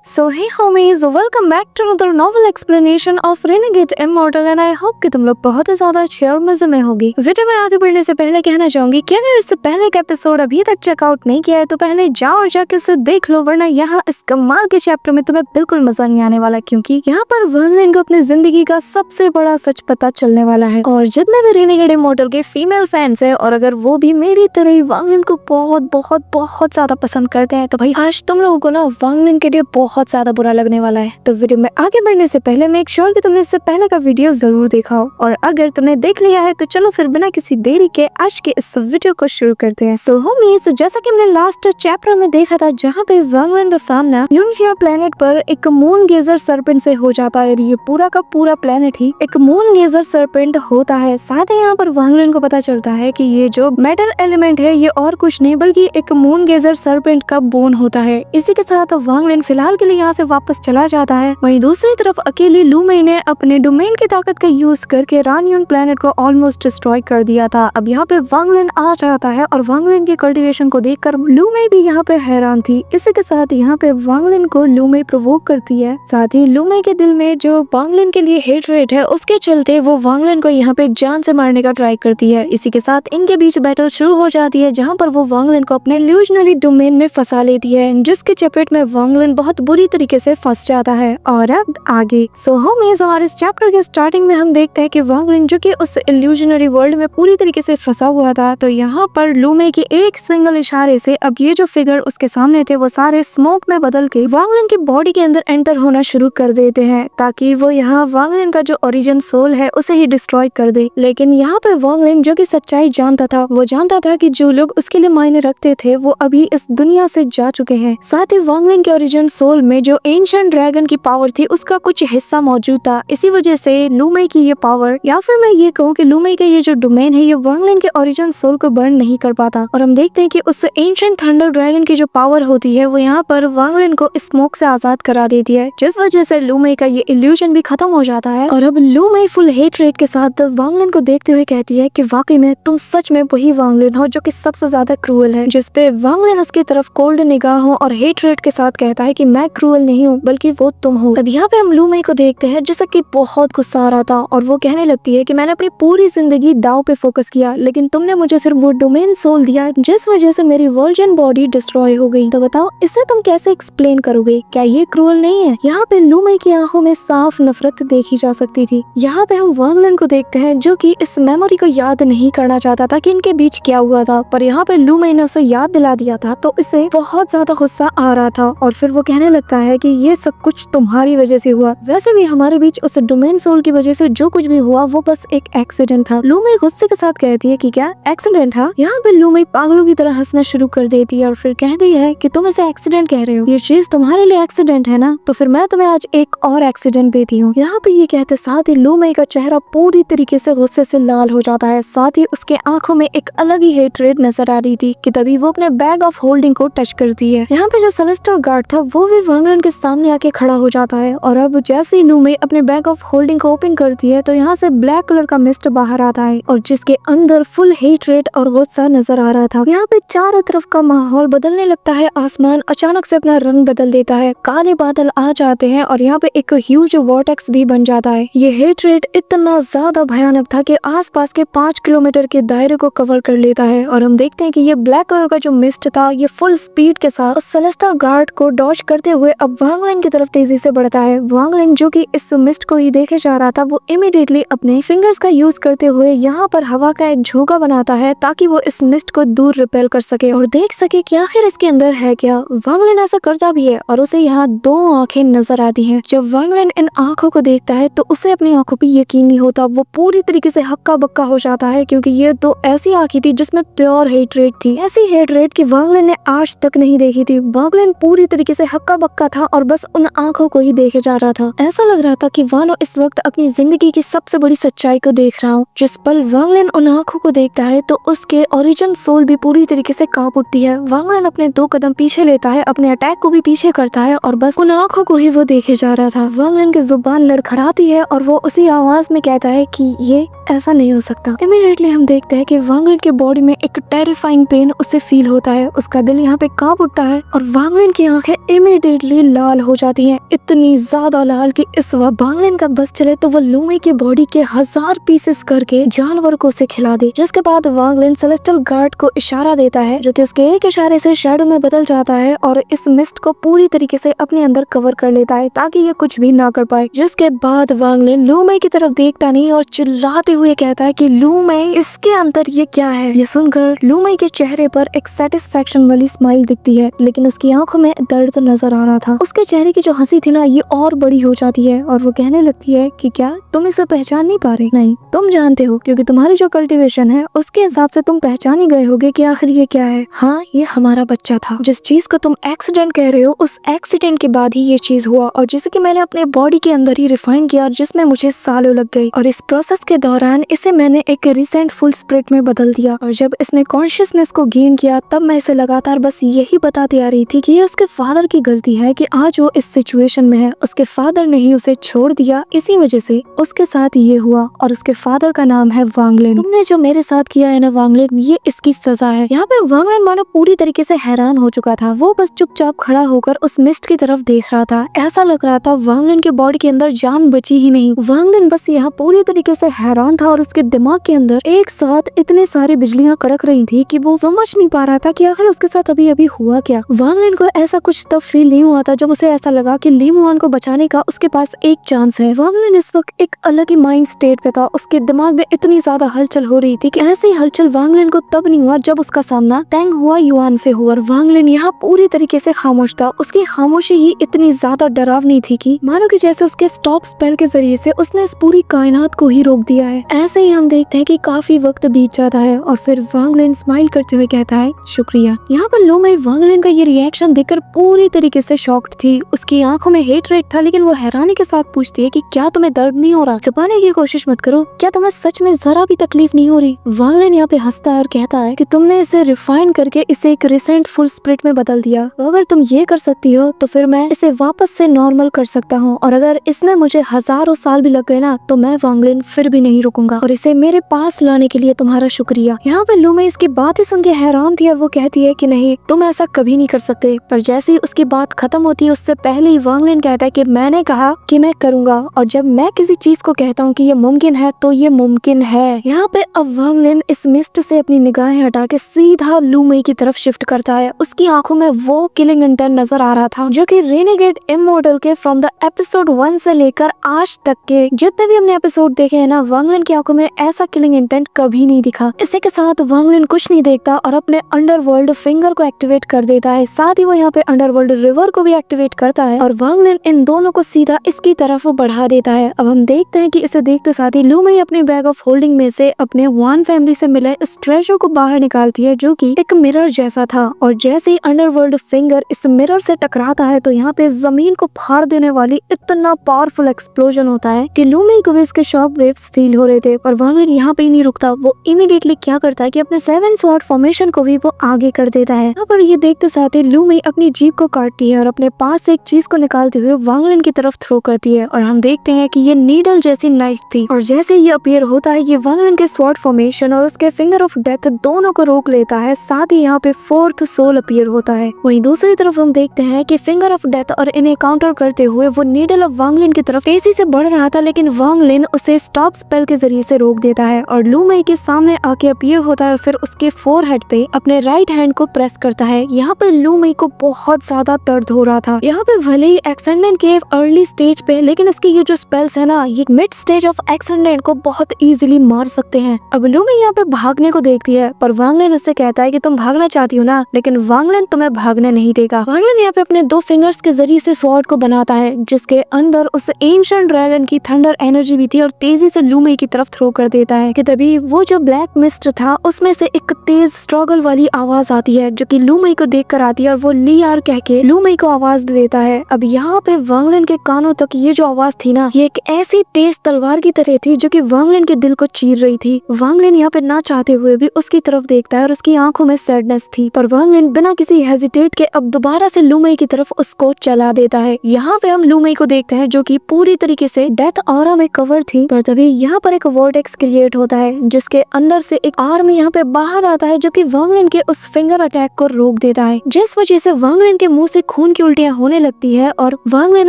So hey homies, welcome back to another novel explanation of Renegade Immortal and I hope कि तुम लोग बहुत ही ज्यादा अच्छे और मजे में होगी। वीडियो में आगे बढ़ने से पहले कहना चाहूंगी कि अगर इससे पहले का एपिसोड अभी तक चेकआउट नहीं किया है तो पहले जाओ और जाके इसे देख लो, वरना यहाँ इस कमाल के चैप्टर में तुम्हें बिल्कुल मजा नहीं आने वाला, क्योंकि यहाँ पर वर्लिन को अपनी जिंदगी का सबसे बड़ा सच पता चलने वाला है। और जितने भी रेनेगेड इमॉर्टल के फीमेल फैंस है और अगर वो भी मेरी तरह ही वर्लिन को बहुत बहुत बहुत ज्यादा पसंद करते हैं तो भाई आज तुम लोगों को ना वर्लिन के लिए बहुत ज्यादा बुरा लगने वाला है। तो वीडियो में आगे बढ़ने से पहले मेक श्योर कि तुमने इससे पहले का वीडियो जरूर देखा हो, और अगर तुमने देख लिया है तो चलो फिर बिना किसी देरी के आज के इस वीडियो को शुरू करते हैं। सो होमीज, जैसा कि हमने लास्ट चैप्टर में देखा था जहाँ पे वर्लिन का सामना यूनिशिया प्लेनेट पर एक मून गेजर सर्पेंट से हो जाता है। ये पूरा का पूरा प्लेनेट ही एक मून गेजर सर्पेंट होता है। साथ ही यहाँ पर वर्लिन को पता चलता है कि ये जो मेटल एलिमेंट है ये और कुछ नहीं बल्कि एक मून गेजर सर्पेंट का बोन होता है। इसी के साथ वर्लिन फिलहाल के लिए यहाँ से वापस चला जाता है। वहीं दूसरी तरफ अकेली लू मेई ने अपने डोमेन की ताकत का यूज करके रानियन प्लेनेट को ऑलमोस्ट डिस्ट्रॉय कर दिया था। अब यहाँ पे वर्लिन आ जाता है और वर्लिन की कल्टीवेशन को देखकर लू मेई भी यहाँ पे हैरान थी। इसी के साथ यहाँ पे वर्लिन को लू मेई प्रोवोक करती है। साथ ही लू मेई के दिल में जो वर्लिन के लिए हेटरेट है उसके चलते वो वर्लिन को यहाँ पे जान से मारने का ट्राई करती है। इसी के साथ इनके बीच बैटल शुरू हो जाती है जहाँ पर वो वर्लिन को अपने इल्यूजनरी डोमेन में फंसा लेती है, जिसके चपेट में वर्लिन बहुत बुरी तरीके से फंस जाता है। और अब आगे होमीज, हमारे इस चैप्टर के स्टार्टिंग में हम देखते हैं कि वर्लिन जो कि उस इल्यूजनरी वर्ल्ड में पूरी तरीके से फंसा हुआ था, तो यहाँ पर लू मेई की एक सिंगल इशारे से अब ये जो फिगर उसके सामने थे वो सारे स्मोक में बदल के वर्लिन की बॉडी के अंदर एंटर होना शुरू कर देते हैं ताकि वो यहाँ वर्लिन का जो ओरिजिन सोल है उसे ही डिस्ट्रॉय कर दे। लेकिन यहाँ पर वर्लिन जो कि सच्चाई जानता था, वो जानता था कि जो लोग उसके लिए मायने रखते थे वो अभी इस दुनिया से जा चुके हैं। साथ ही वर्लिन के ओरिजिन सोल में जो एंशिएंट ड्रैगन की पावर थी उसका कुछ हिस्सा मौजूद था। इसी वजह से लू मेई की ये पावर, या फिर मैं ये कहूँ कि लू मेई का ये जो डोमेन है ये वर्लिन के ओरिजिन सोल को बर्न नहीं कर पाता। और हम देखते हैं कि उस एंशिएंट थंडर ड्रैगन की जो पावर होती है वो यहाँ पर वर्लिन को स्मोक से आजाद करा देती है, जिस वजह से लू मेई का ये इल्यूजन भी खत्म हो जाता है। और अब लू मेई फुल हेटरेट के साथ वर्लिन को देखते हुए कहती है कि वाकई में तुम सच में वही वर्लिन हो जो कि सबसे ज्यादा क्रूअल है। जिसपे वर्लिन उसकी तरफ कोल्ड निगाहों और हेटरेट के साथ कहता है कि मैं क्रूअल नहीं हूँ बल्कि वो तुम हो। अब यहाँ पे हम लू मेई को देखते हैं जैसा कि बहुत गुस्सा आ रहा था और वो कहने लगती है कि मैंने अपनी पूरी जिंदगी दाव पे फोकस किया लेकिन तुमने मुझे फिर वो डोमेन सोल दिया जिस वजह से मेरी वर्जिन बॉडी डिस्ट्रॉय हो गई। तो बताओ इसे तुम कैसे एक्सप्लेन करोगे? क्या ये क्रूअल नहीं है? यहाँ पे लू मेई की आंखों में साफ नफरत देखी जा सकती थी। यहाँ पे हम वर्लिन को देखते हैं जो कि इस मेमोरी को याद नहीं करना चाहता था कि इनके बीच क्या हुआ था, पर यहाँ पे लू मेई ने उसे याद दिला दिया था तो इसे बहुत ज्यादा गुस्सा आ रहा था और फिर वो कहने लगता है कि ये सब कुछ तुम्हारी वजह से हुआ। वैसे भी हमारे बीच उस डोमेन सोल की वजह से जो कुछ भी हुआ वो बस एक एक्सीडेंट था। लू मेई गुस्से के साथ कहती है कि क्या एक्सीडेंट था? यहाँ पे लू मेई पागलों की तरह हंसना शुरू कर देती है और फिर कहती है कि तुम इसे एक्सीडेंट कह रहे हो, ये चीज तुम्हारे लिए एक्सीडेंट है ना, तो फिर मैं तुम्हें आज एक और एक्सीडेंट देती हूँ। यहाँ पे ये कहते साथ ही लू मेई का चेहरा पूरी तरीके से गुस्से से लाल हो जाता है। साथ ही उसके आंखों में एक अलग ही हेट्रेड नजर आ रही थी कि तभी वो अपने बैग ऑफ होल्डिंग को टच करती है। यहाँ पे जो सेलेस्टियल गार्ड था वो भी वर्लिन के सामने आके खड़ा हो जाता है और अब जैसे ही लू मेई अपने बैग ऑफ होल्डिंग को ओपन करती है तो यहाँ से ब्लैक कलर का मिस्ट बाहर आता है और जिसके अंदर फुल हेटरेट और गुस्सा नजर आ रहा था। यहाँ पे चारों तरफ का माहौल बदलने लगता है। आसमान अचानक से अपना रंग बदल देता है, काले बादल आ जाते हैं और यहाँ पे एक ह्यूज वॉर्टेक्स भी बन जाता है। ये हेटरेट इतना ज्यादा भयानक था कि आसपास के 5 किलोमीटर के दायरे को कवर कर लेता है और हम देखते हैं कि ये ब्लैक कलर का जो मिस्ट था ये फुल स्पीड के साथ सेलेस्टियल गार्ड को डॉज करते हुए अब वर्लिन की तरफ तेजी से बढ़ता है। वर्लिन जो कि इस मिस्ट को ही देखे जा रहा था वो इमीडिएटली अपने फिंगर्स का यूज करते हुए यहाँ पर हवा का एक झोंका बनाता है ताकि वो इस मिस्ट को दूर रिपेल कर सके और देख सके कि आखिर इसके अंदर है क्या। वर्लिन ऐसा करता भी है और उसे यहाँ 2 आंखें नजर आती हैं। जब वर्लिन इन आंखों को देखता है तो उसे अपनी आंखों पे यकीन नहीं होता, वो पूरी तरीके से हक्का बक्का हो जाता है क्योंकि ये 2 ऐसी आंखें थी जिसमें प्योर हेटरेट थी, ऐसी हेटरेट की वर्लिन ने आज तक नहीं देखी थी। वर्लिन पूरी तरीके से हक्का बक्का था और बस उन आंखों को ही देखे जा रहा था। ऐसा लग रहा था कि वानो इस वक्त अपनी जिंदगी की सबसे बड़ी सच्चाई को देख रहा हूँ। जिस पल वर्लिन उन आंखों को देखता है तो उसके ओरिजिन सोल भी पूरी तरीके से कांप उठती है। वर्लिन अपने 2 कदम पीछे लेता है, अपने अटैक को भी पीछे करता है और बस उन आंखों को ही वो देखे जा रहा था। वर्लिन की जुबान लड़खड़ाती है और वो उसी आवाज में कहता है कि ये ऐसा नहीं हो सकता। इमीडिएटली हम देखते हैं कि वांग लिन की बॉडी में एक टेरिफाइंग पेन उसे फील होता है, उसका दिल यहाँ पे कांप उठता है और वांग लिन की आंखें इमीडिएटली लाल हो जाती हैं, इतनी ज्यादा लाल कि इस वक्त वांग लिन का बस चले तो वो लू मई की बॉडी के 1000 पीसेस करके जानवर को उसे खिला दे। जिसके बाद वांग लिन सेलेस्टियल गार्ड को इशारा देता है, जो कि उसके एक इशारे से शैडो में बदल जाता है और इस मिस्ट को पूरी तरीके से अपने अंदर कवर कर लेता है ताकि ये कुछ भी ना कर पाए। जिसके बाद वांग लिन लू मई की तरफ देखता नहीं और चिल्लाते हुए कहता है कि लू मई, इसके अंदर ये क्या है। ये सुनकर लू मई के चेहरे पर एक सेटिस्फेक्शन वाली स्माइल दिखती है, लेकिन उसकी आंखों में दर्द नजर आ रहा था। उसके चेहरे की जो हंसी थी ना, ये और बड़ी हो जाती है और वो कहने लगती है कि क्या तुम इसे पहचान नहीं पा रहे? नहीं, तुम जानते हो, क्योंकि तुम्हारी जो कल्टीवेशन है उसके हिसाब से तुम पहचान ही गए होगे कि आखिर ये क्या है। हाँ, ये हमारा बच्चा था। जिस चीज को तुम एक्सीडेंट कह रहे हो, उस एक्सीडेंट के बाद ही ये चीज हुआ और जिसे कि मैंने अपने बॉडी के अंदर ही रिफाइन किया, जिसमें मुझे सालों लग गई और इस प्रोसेस के दौरान इसे मैंने एक रिसेंट फुल स्प्रिट में बदल दिया और जब इसने कॉन्शियसनेस को गेन किया तब मैं इसे लगातार बस यही बताती आ रही थी कि ये उसके फादर की गलती है कि आज वो इस सिचुएशन में है। उसके फादर ने ही उसे छोड़ दिया, इसी वजह से उसके साथ ये हुआ और उसके फादर का नाम है वांग लिन। तुमने जो मेरे साथ किया है ना वांग लिन, ये इसकी सजा है। यहाँ पे वांग लिन मानो पूरी तरीके से हैरान हो चुका था। वो बस चुपचाप खड़ा होकर उस मिस्ट की तरफ देख रहा था। ऐसा लग रहा था वांग लिन के बॉडी के अंदर जान बची ही नहीं। वांग लिन बस यहाँ पूरी तरीके से हैरान था और उसके दिमाग के अंदर एक साथ इतने सारी बिजलियां कड़क रही थी कि वो समझ नहीं पा रहा था कि आखिर उसके साथ अभी अभी हुआ क्या। वांग लिन को ऐसा कुछ तब फील नहीं हुआ था जब उसे ऐसा लगा कि ली मुआन को बचाने का उसके पास एक चांस है। वांग लिन इस वक्त एक अलग ही माइंड स्टेट पे था। उसके दिमाग में इतनी ज्यादा हलचल हो रही थी कि ऐसे ही हलचल वांग लिन को तब नहीं हुआ जब उसका सामना तेंग हुआ युआन से हुआ। वांग लिन यहाँ पूरी तरीके से खामोश था। उसकी खामोशी ही इतनी ज्यादा डरावनी थी कि मानो कि जैसे उसके स्टॉप स्पेल के जरिए से उसने इस पूरी कायनात को ही रोक दिया है। ऐसे ही हम देखते हैं कि काफी वक्त बीत जाता है और फिर वांग लिन स्माइल करते हुए कहता है शुक्रिया। यहाँ पर लू मई वांग लिन का ये रिएक्शन देखकर पूरी तरीके से शॉक्ड थी। उसकी आंखों में हेटरेट था, लेकिन वो हैरानी के साथ पूछती है कि क्या तुम्हें दर्द नहीं हो रहा? छुपाने की कोशिश मत करो, क्या तुम्हें सच में जरा भी तकलीफ नहीं हो रही? वांग लिन यहाँ पे हंसता है और कहता है कि तुमने इसे रिफाइन करके इसे एक रिसेंट फुल स्प्रिट में बदल दिया। तो अगर तुम ये कर सकती हो तो फिर मैं इसे वापस से नॉर्मल कर सकता हूँ और अगर इसमें मुझे हजारों साल भी लग गए ना तो मैं वांग लिन फिर भी नहीं रुकूंगा और इसे मेरे पास लाने के लिए तुम्हारा शुक्रिया। यहाँ पे लू मई इसकी बात ही सुन के हैरान थी और वो कहती है कि नहीं, तुम ऐसा कभी नहीं कर सकते। पर जैसे ही उसकी बात खत्म होती है उससे पहले ही वांग लिन कहता है कि मैंने कहा कि मैं करूंगा और जब मैं किसी चीज को कहता हूँ कि ये मुमकिन है तो ये मुमकिन है। यहाँ पे अब वांग लिन इस मिस्ट से अपनी निगाहें हटा के सीधा लू मई की तरफ शिफ्ट करता है। उसकी आंखों में वो किलिंग इंटेंट नजर आ रहा था जो कि रेनेगेड इमॉर्टल के फ्रॉम द एपिसोड 1 से लेकर आज तक के जितने भी हमने एपिसोड देखे हैं ना, वांग लिन की आंखों में ऐसा किलिंग इंटेंट कभी नहीं दिखा। इसी के साथ वांग लिन कुछ नहीं देखता और अपने अंडरवर्ल्ड फिंगर को एक्टिवेट कर देता है। साथ ही वो यहाँ पे अंडरवर्ल्ड रिवर को भी एक्टिवेट करता है और वांग लिन इन दोनों को सीधा इसकी तरफ बढ़ा देता है। अब हम देखते हैं कि इसे देखते साथ ही लू मई अपने बैग ऑफ होल्डिंग में से अपने वान फैमिली से मिले इस ट्रेजर को बाहर निकालती है जो कि एक मिरर जैसा था और जैसे ही अंडरवर्ल्ड फिंगर इस मिरर से टकराता है तो यहाँ पे जमीन को फाड़ देने वाली इतना पावरफुल एक्सप्लोजन होता है कि लू मई को भी इसके शॉक वेव्स फील हो रहे थे। पर वांग लिन यहाँ पे ही नहीं रुकता, वो इमीडिएटली क्या करता है कि अपने 7 स्वॉर्ड फॉर्मेशन को भी वो आगे कर देता है। यहाँ पर ये देखते साथ ही लू मई अपनी जीप को काटती है और अपने पास से एक चीज को निकालते हुए वांग लिन की तरफ थ्रो करती है और हम देखते हैं कि ये नीडल जैसी नाइफ थी और जैसे ये अपीयर होता है ये वांग लिन के स्वॉर्ड फॉर्मेशन और उसके फिंगर ऑफ डेथ दोनों को रोक लेता है। साथ ही यहाँ पे 4th सोल अपीयर होता है। वहीं दूसरी तरफ हम देखते हैं कि फिंगर ऑफ डेथ और इन्हें काउंटर करते हुए वो नीडल ऑफ वांग लिन की तरफ तेजी से बढ़ रहा था, लेकिन वांग लिन उसे स्टॉप स्पेल के जरिए से रोक देता है और लू मई के सामने आके अपीयर होता है और फिर उसके फोरहेड पे अपने राइट हैंड को प्रेस करता है। यहाँ पे लू मई को बहुत ज्यादा दर्द हो रहा था। यहाँ पे भले ही एक्सेंडेंट केव अर्ली स्टेज पे, लेकिन इसके ये जो स्पेल्स है ना, ये मिड स्टेज ऑफ एक्सेंडेंट को बहुत इजीली मार सकते हैं। अब लू मई यहाँ पे भागने को देखती है पर वांग लिन उससे कहता है कि तुम भागना चाहती हो ना, लेकिन वांग लिन तुम्हें भागने नहीं देगा। वांग लिन यहाँ पे अपने 2 फिंगर्स के जरिए से स्वॉर्ड को बनाता है जिसके अंदर उस एंशिएंट ड्रैगन की थंडर एनर्जी भी थी और तेजी से लू मई की तरफ थ्रो कर देता है कि तभी वो जो ब्लैक मिस्ट था उसमें से एक तेज स्ट्रगल वाली आवाज आती है जो कि लू मई को देख कर आती है और वो ली आर कह के लू मई को आवाज दे देता है। अब यहाँ पे वांग लिन के कानों तक ये जो आवाज थी ना, ये एक ऐसी तेज तलवार की तरह थी जो कि वांग लिन के दिल को चीर रही थी। वांग लिन यहाँ पे ना चाहते हुए भी उसकी तरफ देखता है और उसकी आंखों में सैडनेस थी, पर वांग लिन बिना किसी हेजिटेट के अब दोबारा से लू मई की तरफ उसको चला देता है। यहाँ पे हम लू मई को देखते हैं जो कि पूरी तरीके से डेथ ऑरा में कवर थी, पर तभी यहाँ पर एक एक वॉर्टेक्स क्रिएट होता है जिसके अंदर से एक आर्म यहाँ पे बाहर आता है जो कि वांग लिन के उस फिंगर अटैक को रोक देता है, जिस वजह से वांग लिन के मुंह से खून की उल्टियां होने लगती है। और वांग लिन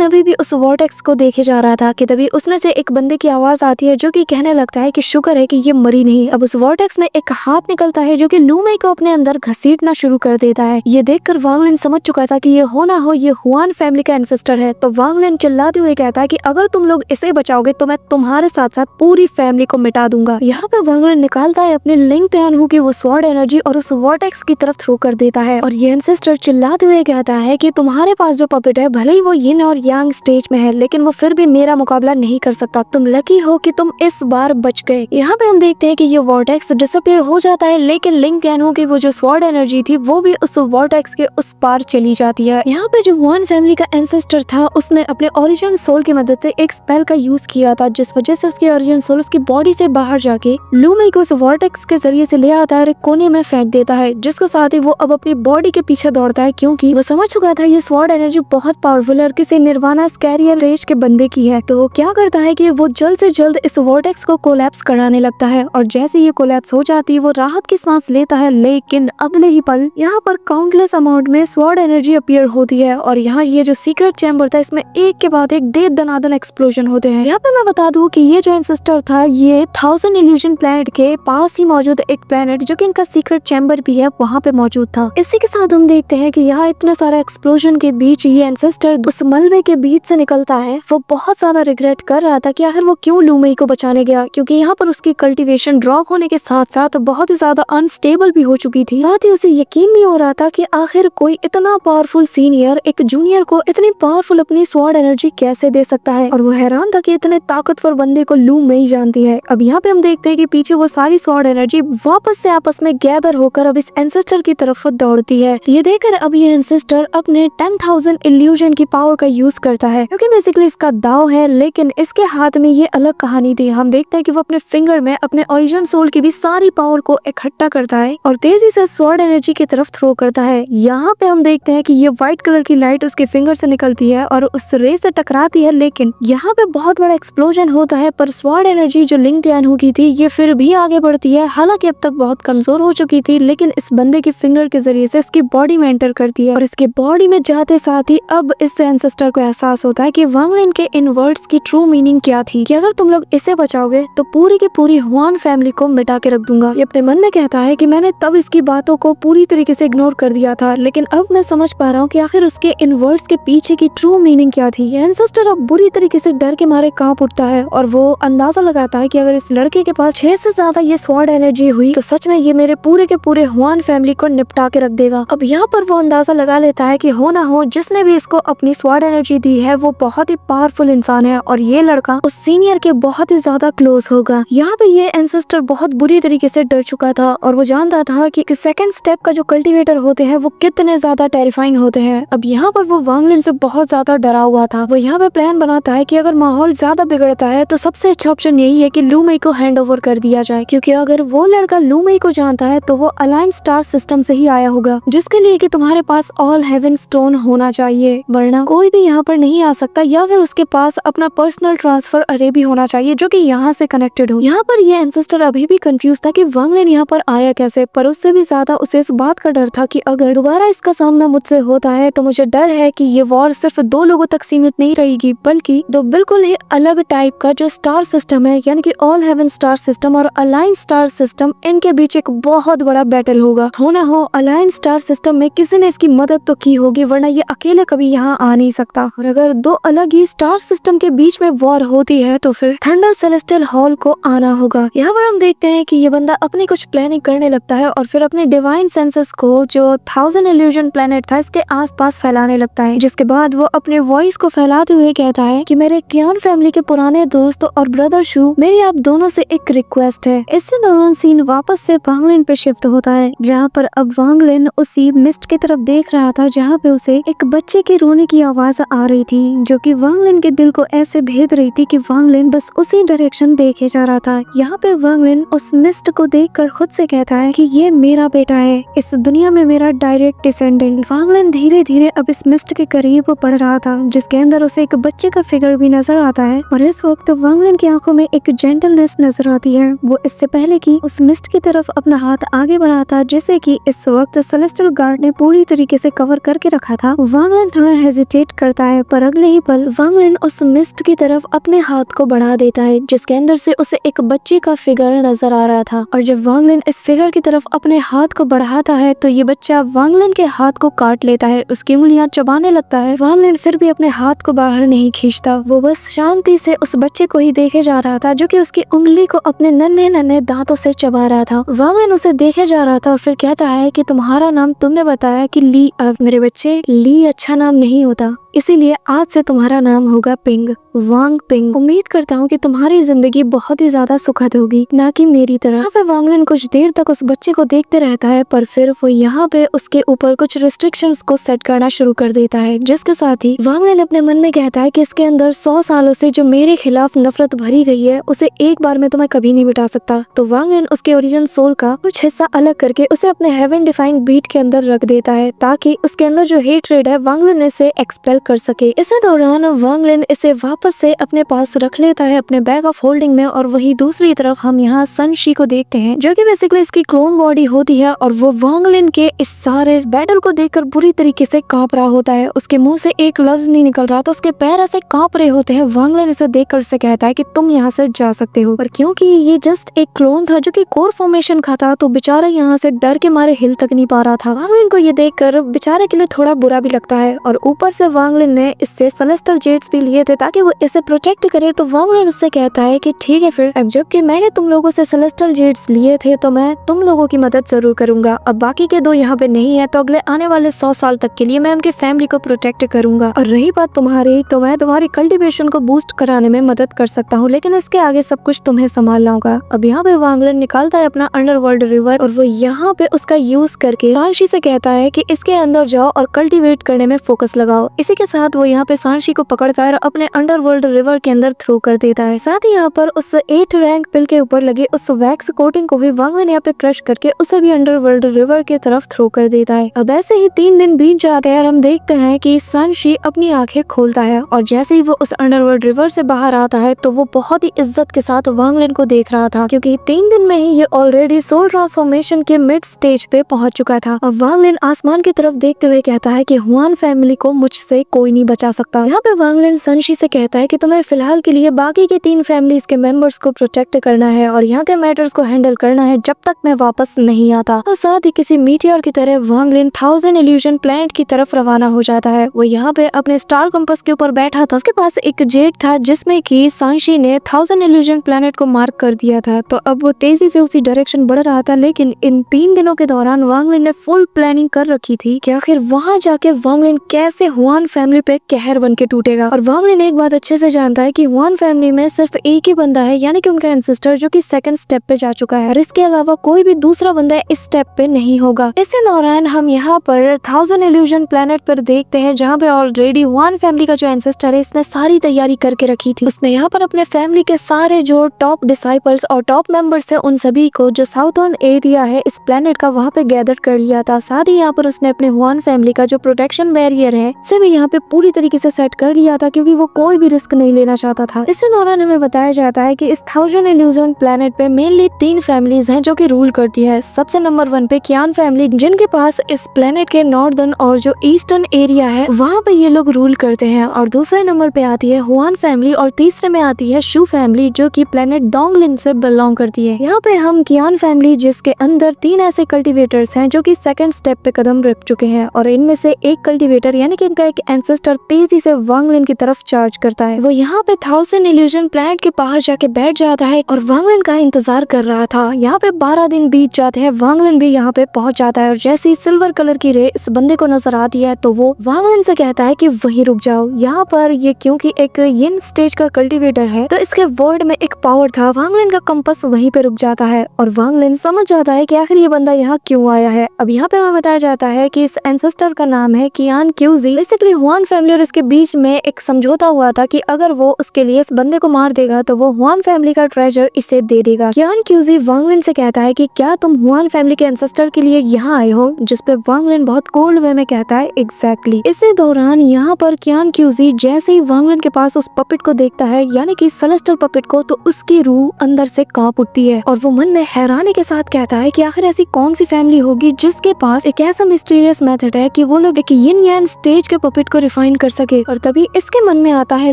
अभी भी उस वॉर्टेक्स को देखे जा रहा था कि तभी उसमें से एक बंदे की आवाज आती है जो कि कहने लगता है कि शुक्र है कि ये मरी नहीं। अब उस वॉर्टेक्स में एक हाथ निकलता है जो कि लू मेई को अपने अंदर घसीटना शुरू कर देता है। ये देखकर वांग लिन समझ चुका था कि ये हो ना हो ये हुआन फैमिली का एंसेस्टर है। तो वांग लिन चिल्लाते हुए कहता है कि अगर तुम लोग इसे बचाओगे तो मैं तुम्हारे साथ साथ पूरी फैमिली को मिटा दूंगा। यहाँ पे वांग लिन निकालता है अपने लिंग त्यानहू की वो स्वॉर्ड एनर्जी और उस वॉर्टेक्स की तरफ थ्रो कर देता है। और ये एंसेस्टर चिल्लाते हुए कहता है कि तुम्हारे पास जो पपेट है भले ही वो यिन और यांग स्टेज में है लेकिन वो फिर भी मेरा मुकाबला नहीं कर सकता। तुम लकी हो कि तुम इस बार बच गए। यहाँ पे हम देखते हैं कि ये वॉर्टेक्स डिसअपीयर हो जाता है लेकिन लिंग त्यानहू की वो जो स्वॉर्ड एनर्जी थी वो भी उस वॉर्टेक्स के उस पार चली जाती है। यहाँ पे जो हुआन फैमिली का एंसेस्टर था उसने अपने ओरिजिन सोल की मदद से एक स्पेल का यूज किया था जिस वजह से उसकी ओरिजिन सोल उसकी बॉडी से बाहर जाके लू मेई को उस वॉर्टेक्स के जरिए से ले आता है और एक कोने में फेंक देता है, जिसके साथ ही वो अब अपनी बॉडी के पीछे दौड़ता है क्योंकि वो समझ चुका था ये स्वॉर्ड एनर्जी बहुत पावरफुल है और किसी निर्वाणा स्कैरियल रेज के बंदे की है। तो वो क्या करता है कि वो जल्द से जल्द इस वॉर्टेक्स को कोलैप्स कराने लगता है और जैसे ये कोलैप्स हो जाती है वो राहत की सांस लेता है। लेकिन अगले ही पल यहाँ पर काउंटलेस अमाउंट में स्वॉर्ड एनर्जी अपीयर होती है और यहाँ ये जो सीक्रेट चैम्बर था इसमें एक के बाद एक दे दनादन एक्सप्लोजन होते हैं। यहाँ पे मैं बता दूं कि ये जो एंसेस्टर था ये 1000 इल्यूजन प्लेनेट के पास ही मौजूद एक प्लेनेट जो कि इनका सीक्रेट चैम्बर भी है वहाँ पे मौजूद था। इसी के साथ हम देखते हैं कि यहाँ इतने सारे एक्सप्लोजन के बीच ये एंसेस्टर उस मलबे के बीच से निकलता है। वो बहुत ज्यादा रिग्रेट कर रहा था कि आखिर वो क्यों लू मेई को बचाने गया क्योंकि यहाँ पर उसकी कल्टीवेशन ड्रॉप होने के साथ साथ बहुत ही ज्यादा अनस्टेबल भी हो चुकी थी। साथ ही उसे यकीन नहीं हो रहा था कि आखिर कोई इतना पावरफुल सीनियर एक जूनियर को इतनी पावरफुल अपनी स्वॉर्ड एनर्जी कैसे दे सकता है और वो हैरान था कि इतने ताकतवर बंदे को लू मेई जानती है। अब यहाँ पे हम देखते हैं कि पीछे वो सारी स्वॉर्ड एनर्जी वापस से आपस में गैदर होकर अब इस एंसेस्टर की तरफ दौड़ती है। ये देखकर अब ये एंसेस्टर अपने 10,000 इल्यूजन की पावर का यूज करता है क्योंकि बेसिकली इसका दाव है, लेकिन इसके हाथ में ये अलग कहानी थी। हम देखते हैं कि वो अपने फिंगर में अपने ओरिजिन सोल की भी सारी पावर को इकट्ठा करता है और तेजी से स्वॉर्ड एनर्जी की तरफ थ्रो करता है। यहाँ पे हम देखते हैं कि ये व्हाइट कलर की लाइट उसके फिंगर से निकलती है और उस रे से टकराती है, लेकिन यहाँ पे बहुत बड़ा एक्सप्लोजन होता है पर स्वॉर्ड एनर्जी जो लिंग त्यानहू की थी ये फिर भी आगे बढ़ती है। हालांकि अब तक बहुत कमजोर हो चुकी थी लेकिन इस बंदे की फिंगर के जरिए से इसकी बॉडी में एंटर करती है और इसके बॉडी में जाते साथ ही अब इस एंसेस्टर को एहसास होता है कि वांग लिन के इन वर्ड्स की ट्रू मीनिंग क्या थी कि अगर तुम लोग इसे बचाओगे तो पूरी की पूरी हुआन फैमिली को मिटा के रख दूंगा। ये अपने मन में कहता है कि मैंने तब इसकी बातों को पूरी तरीके से इग्नोर कर दिया था लेकिन अब मैं समझ पा रहा हूँ कि आखिर उसके इन वर्ड्स के पीछे की ट्रू मीनिंग क्या थी। एंसेस्टर अब बुरी तरीके से डर के मारे कांप उठता है और वो अंदाजा लगाता है कि अगर इस लड़के के पास 6 से ज्यादा ये स्वॉर्ड एनर्जी हुई तो सच में ये मेरे पूरे के पूरे हुआन फैमिली को निपटा के रख देगा। अब यहाँ पर वो अंदाजा लगा लेता है कि हो ना हो जिसने भी इसको अपनी स्वॉर्ड एनर्जी दी है वो बहुत ही पावरफुल इंसान है और ये लड़का उस सीनियर के बहुत ही ज्यादा क्लोज होगा। यहाँ पे ये एंसेस्टर बहुत बुरी तरीके से डर चुका था और वो जानता था कि सेकंड स्टेप का जो कल्टीवेटर होते हैं वो कितने ज्यादा टेरिफाइंग होते हैं। अब यहाँ पर वो वांग लिन से बहुत ज्यादा डरा हुआ था। वो यहाँ पे प्लान बनाता है कि अगर माहौल ज्यादा बिगड़ता है तो सबसे अच्छा ऑप्शन यही है कि लू मेई को हैंड ओवर कर दिया जाए क्योंकि अगर वो लड़का लू मेई को जानता है तो वो अलायंस स्टार सिस्टम से ही आया होगा जिसके लिए कि तुम्हारे पास ऑल हेवन स्टोन होना चाहिए वरना कोई भी यहाँ पर नहीं आ सकता या फिर उसके पास अपना पर्सनल ट्रांसफर अरे भी होना चाहिए जो कि यहाँ से कनेक्टेड हो। यहाँ पर ये एंसेस्टर अभी भी कंफ्यूज था कि वांग लिन यहाँ पर आया कैसे, पर उससे भी ज्यादा उसे इस बात का डर था कि अगर दोबारा इसका सामना मुझसे होता है तो मुझे डर है कि ये वॉर सिर्फ 2 लोगों तक सीमित नहीं रहेगी बल्कि 2 बिल्कुल ही अलग टाइप का जो स्टार सिस्टम है यानी कि ऑल हेवन स्टार सिस्टम और अलायंस स्टार सिस्टम, इनके बीच एक बहुत बड़ा बैटल होगा। हो ना हो अलायंस स्टार सिस्टम में किसी ने इसकी मदद तो की होगी वरना ये अकेले कभी यहाँ आ नहीं सकता और अगर 2 अलग ही स्टार सिस्टम के बीच में वॉर होती है तो फिर थंडर सेलेस्टियल हॉल को आना होगा। यहाँ पर हम देखते हैं कि ये बंदा अपनी कुछ प्लानिंग करने लगता है और फिर अपने डिवाइन सेंसेस को जो 1000 इल्यूजन प्लेनेट था इसके आसपास फैलाने लगता है, जिसके बाद वो अपने वॉइस को फैलाते हुए कहता है कि मेरे क्यान फैमिली के पुराने दोस्त और ब्रदर शू, मेरी आप दोनों से एक रिक्वेस्ट है। इसी दौरान सीन वापस से वांग लिन पे शिफ्ट होता है जहाँ पर अब वांग लिन उसी मिस्ट की तरफ देख रहा था जहाँ पे उसे एक बच्चे के रोने की आवाज आ रही थी जो कि वांग लिन के दिल को ऐसे भेद रही थी कि वांग लिन बस उसी डायरेक्शन देखे जा रहा था। यहाँ पे वांग लिन उस मिस्ट को देखकर खुद से कहता है कि ये मेरा बेटा है, इस दुनिया में मेरा डायरेक्ट डिसेंडेंट। वांग लिन धीरे धीरे अब इस मिस्ट के करीब बढ़ रहा था जिसके अंदर उसे एक बच्चे का फिगर भी नजर आता है और इस वक्त वांग लिन की आंखों में एक जेंटलनेस नजर आती है। वो इससे पहले कि उस मिस्ट की तरफ अपना हाथ आगे बढ़ाता जिसे कि इस वक्त सेलेस्टियल गार्ड ने पूरी तरीके से कवर करके रखा था, वांग लिन थोड़ा हेजिटेट करता है, पर अगले ही पल वांग लिन उस मिस्ट की तरफ अपने हाथ को बढ़ा देता है जिसके अंदर से उसे एक बच्चे का फिगर नजर आ रहा था। और जब वांग लिन इस फिगर की तरफ अपने हाथ को बढ़ाता है तो ये बच्चा वांग लिन के हाथ को काट लेता है, उसकी उंगलियां चबाने लगता है। वांग लिन फिर भी अपने हाथ को बाहर नहीं खींचता, वो बस शांति से उस बच्चे को ही देखे जा रहा था जो कि उसकी उंगली को अपने नन्हे नन्हे दांतों से चबा रहा था। वांग लिन उसे देखे जा रहा था और फिर कहता है कि तुम्हारा नाम तुमने बताया कि ली। अब मेरे बच्चे, ली अच्छा नाम नहीं होता, इसीलिए आज से तुम्हारा नाम होगा पिंग, वांग पिंग। उम्मीद करता हूँ कि तुम्हारी जिंदगी बहुत ही ज्यादा सुखद होगी, ना कि मेरी तरह। यहाँ पे वांग लिन कुछ देर तक उस बच्चे को देखते रहता है, पर फिर वो यहाँ पे उसके ऊपर कुछ रिस्ट्रिक्शंस को सेट करना शुरू कर देता है, जिसके साथ ही वांग लिन अपने मन में कहता है कि इसके अंदर 100 सालों से जो मेरे खिलाफ नफरत भरी गई है उसे एक बार में तो मैं कभी नहीं मिटा सकता। तो वांग लिन उसके ओरिजिनल सोल का कुछ हिस्सा अलग करके उसे अपने हेवन डिफाइंड बीट के अंदर रख देता है ताकि उसके अंदर जो हेट्रेड है वांग लिन इसे एक्सपेल कर सके। इसी दौरान वांग लिन इसे वापस से अपने पास रख लेता है अपने बैग ऑफ होल्डिंग में। और वही दूसरी तरफ हम यहाँ सन शी को देखते हैं जो कि बेसिकली इसकी क्लोन बॉडी होती है और वो वांग लिन के इस सारे बैटल को देखकर बुरी तरीके से कांप रहा होता है। उसके मुंह से एक लफ्ज नहीं निकल रहा, तो उसके पैर ऐसे कांप रहे होते हैं। वांग लिन इसे देखकर उसे कहता है कि तुम यहाँ से जा सकते हो, पर क्योंकि ये जस्ट एक क्लोन था जो कि कोर फॉर्मेशन का था तो बेचारा यहाँ से डर के मारे हिल तक नहीं पा रहा था। वांग लिन को ये देखकर बेचारे के लिए थोड़ा बुरा भी लगता है और ऊपर से वांग लिन ने इससे सेलेस्टियल जेड्स भी लिए थे ताकि वो इसे प्रोटेक्ट करे। तो वांग लिन उससे कहता है कि ठीक है फिर, अब जबकि मैंने तुम लोगों से सेलेस्टियल जेड्स लिए थे तो मैं तुम लोगों की मदद जरूर करूंगा। अब बाकी के दो यहाँ पे नहीं है तो अगले आने वाले 100 साल तक के लिए मैं उनके फैमिली को प्रोटेक्ट करूंगा। और रही बात तुम्हारी, तो मैं तुम्हारी कल्टीवेशन को बूस्ट कराने में मदद कर सकता हूँ, लेकिन इसके आगे सब कुछ तुम्हें संभालना होगा। अब यहाँ पे वांग लिन निकालता है अपना अंडरवर्ल्ड रिवर और वो यहाँ पे उसका यूज करके सांशी से कहता है कि इसके अंदर जाओ और कल्टीवेट करने में फोकस लगाओ। इसी के साथ वो यहाँ पे सांशी को पकड़ता है और अपने अंडरवर्ल्ड रिवर के अंदर थ्रो कर देता है। साथ ही यहाँ पर उस 8 रैंक पिल के ऊपर लगे उस वैक्स कोटिंग को भी वांग लिन यहाँ पे क्रश करके उसे भी अंडरवर्ल्ड रिवर के तरफ थ्रो कर देता है। अब ऐसे ही 3 दिन बीत जाते हैं और हम देखते हैं कि सांशी अपनी आंखें खोलता है और जैसे ही वो उस अंडरवर्ल्ड रिवर से बाहर आता है तो वो बहुत ही इज्जत के साथ वांग लिन को देख रहा था, क्योंकि 3 दिन में ही ये ऑलरेडी सोल ट्रांसफॉर्मेशन के मिड स्टेज पे पहुंच चुका था। अब वांग लिन आसमान की तरफ देखते हुए कहता है कि हुआन फैमिली को मुझसे कोई नहीं बचा सकता। यहाँ पे वांग लिन सांशी से कहता है कि तुम्हें फिलहाल के लिए बाकी के 3 फैमिलीज के मेंबर्स को प्रोटेक्ट करना है और यहाँ के मैटर्स को हैंडल करना है जब तक मैं वापस नहीं आता। तो साथ ही किसी मीटियोर की तरह वांग लिन 1000 इल्यूजन प्लैनेट की तरफ रवाना हो जाता है। वो यहाँ पे अपने स्टार कंपास के ऊपर बैठा था, उसके पास एक जेट था जिसमें कि सांशी ने 1000 इल्यूजन प्लैनेट को मार्क कर दिया था। तो अब वो तेजी से उसी डायरेक्शन बढ़ रहा था, लेकिन इन 3 दिनों के दौरान वांग लिन ने फुल प्लानिंग कर रखी थी कि आखिर वहाँ जाके वांग लिन कैसे हुआन फैमिली पे कहर बन के टूटेगा। और वांग लिन एक बात अच्छे से जानता है कि हुआन फैमिली में सिर्फ एक ही बंदा है, यानी कि उनका एंसेस्टर जो कि सेकंड स्टेप पे जा चुका है और इसके अलावा कोई भी दूसरा बंदा इस स्टेप पे नहीं होगा। इसी दौरान हम यहाँ पर 1000 इल्यूजन प्लैनेट पर देखते हैं जहाँ पे ऑलरेडी हुआन फैमिली का जो एंसेस्टर है इसने सारी तैयारी करके रखी थी। उसने यहाँ पर अपने फैमिली के सारे जो टॉप डिसाइपल्स और टॉप मेंबर्स थे उन सभी को जो साउथर्न एरिया है इस प्लैनेट का वहाँ पे गैदर कर लिया था। साथ ही यहाँ पर उसने अपने हुआन फैमिली का जो प्रोटेक्शन बैरियर है से भी यहाँ पे पूरी तरीके से सेट कर लिया था, क्योंकि वो कोई भी रिस्क नहीं लेना चाहता था। इसी दौरान हमें बताया जाता है कि इस 1000 इल्यूजन प्लैनेट पे मेनली 3 फैमिलीज हैं जो कि रूल करती है। सबसे नंबर 1 पे कियान फैमिली, जिनके पास इस प्लैनेट के नॉर्दर्न और जो ईस्टर्न एरिया है वहाँ पे ये लोग रूल करते हैं। और दूसरे नंबर पे आती है हुआन फैमिली और तीसरे में आती है शू फैमिली जो कि प्लैनेट डोंगलिन से बिलोंग करती है। यहाँ पे हम कियान फैमिली जिसके अंदर 3 ऐसे कल्टीवेटर्स हैं जो कि सेकंड स्टेप पे कदम रख चुके हैं और इनमें से एक कल्टीवेटर यानी कि इनका एक एंसेस्टर तेजी से वांग लिन की तरफ चार्ज करता है। वो यहाँ पे 1000 इल्यूजन प्लैनेट के बाहर जाके बैठ जाता है और वांग लिन का इंतजार कर रहा था। यहाँ पे 12 दिन बीत जाते हैं, वांग लिन भी यहाँ पे पहुंच जाता है और जैसे ही सिल्वर कलर की रे इस बंदे को नजर आती है तो वो वांग लिन से कहता है कि वहीं रुक जाओ। यहाँ पर ये क्योंकि एक यिन स्टेज का कल्टीवेटर है तो इसके वर्ड में एक पावर था। वांग लिन का कंपास वहीं पे रुक जाता है और वांग लिन समझ जाता है कि आखिर ये बंदा यहाँ क्यों आया है। अब यहाँ पे हमें बताया जाता है कि इस एंसेस्टर का नाम है कियान क्यूजी। बेसिकली हुआन फैमिली और इसके बीच में एक समझौता हुआ था कि अगर वो उसके लिए इस बंदे को मार देगा तो वो हुआन फैमिली का ट्रेजर इसे दे देगा। कियान क्यूजी वांग लिन से कहता है कि क्या तुम हुआन फैमिली के एंसेस्टर के लिए यहाँ आए हो, जिस पे वांग लिन बहुत कोल्ड वे में कहता है एग्जैक्टली। इसी दौरान यहाँ पर कियान क्यूजी जैसे ही वांग लिन के पास उस पपेट को देखता है, यानी कि सेलेस्टियल पपेट को, तो उसकी रूह अंदर से कांप उठती है और वो मन में हैरानी के साथ कहता है कि आखिर ऐसी कौन सी फैमिली होगी जिसके पास एक ऐसा मिस्टीरियस मेथड है कि वो लोग एक यिन यान स्टेज के पपेट को रिफाइन कर सके। और तभी इसके मन में आता है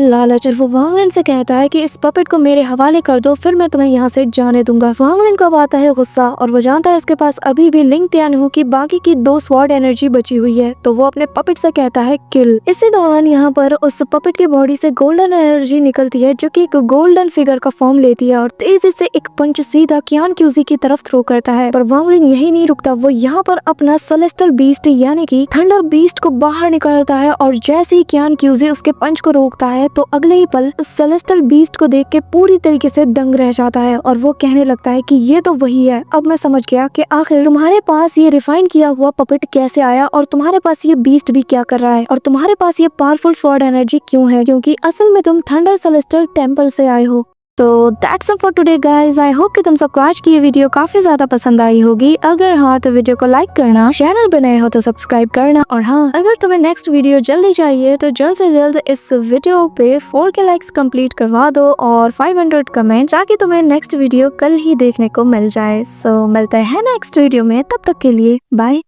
लालच और वो वांग लिन से कहता है कि इस पपेट को मेरे हवाले कर दो, फिर मैं तुम्हें यहाँ से जाने दूंगा। वांग लिन को अब आता है गुस्सा और वो जानता है इसके पास अभी भी लिंग त्यानहू की बाकी की 2 स्वॉर्ड एनर्जी बची हुई है, तो वो अपने पपेट से कहता है किल। इसी दौरान यहाँ पर उस पपेट की बॉडी से गोल्डन एनर्जी निकलती है जो कि एक गोल्डन फिगर का फॉर्म लेती है और तेजी से एक पंच सीधा कियान क्यूजी की तरफ थ्रो करता है। पर वांग लिन यही नहीं रुकता, वो यहाँ पर अपना सेलेस्टियल बीस्ट यानी कि थंडर बीस्ट को बाहर निकालता है और जैसे ही कियान क्यूजी उसके पंच को रोकता है तो अगले ही पल उस सेलेस्टियल बीस्ट को देख के पूरी तरीके से दंग रह जाता है और वो कहने लगता है कि ये तो वही है, अब मैं समझ गया कि आखिर तुम्हारे पास ये रिफाइन किया हुआ पपेट कैसे आया और तुम्हारे पास ये बीस्ट भी क्या कर रहा है और तुम्हारे पास ये पावरफुल स्वॉर्ड एनर्जी क्यों है, क्योंकि असल में तुम थंडर सेलेस्टियल टेम्पल से आए हो। तो that's all for today guys. I hope कि तुम सबको आज की ये वीडियो काफी ज्यादा पसंद आई होगी। अगर हाँ तो वीडियो को लाइक करना, चैनल पे नए हो तो सब्सक्राइब करना, और हाँ अगर तुम्हें नेक्स्ट वीडियो जल्दी चाहिए तो जल्द से जल्द इस वीडियो पे 4K लाइक्स कंप्लीट करवा दो और 500 कमेंट, ताकि तुम्हें नेक्स्ट वीडियो कल ही देखने को मिल जाए। सो मिलते हैं नेक्स्ट वीडियो में, तब तक के लिए बाय।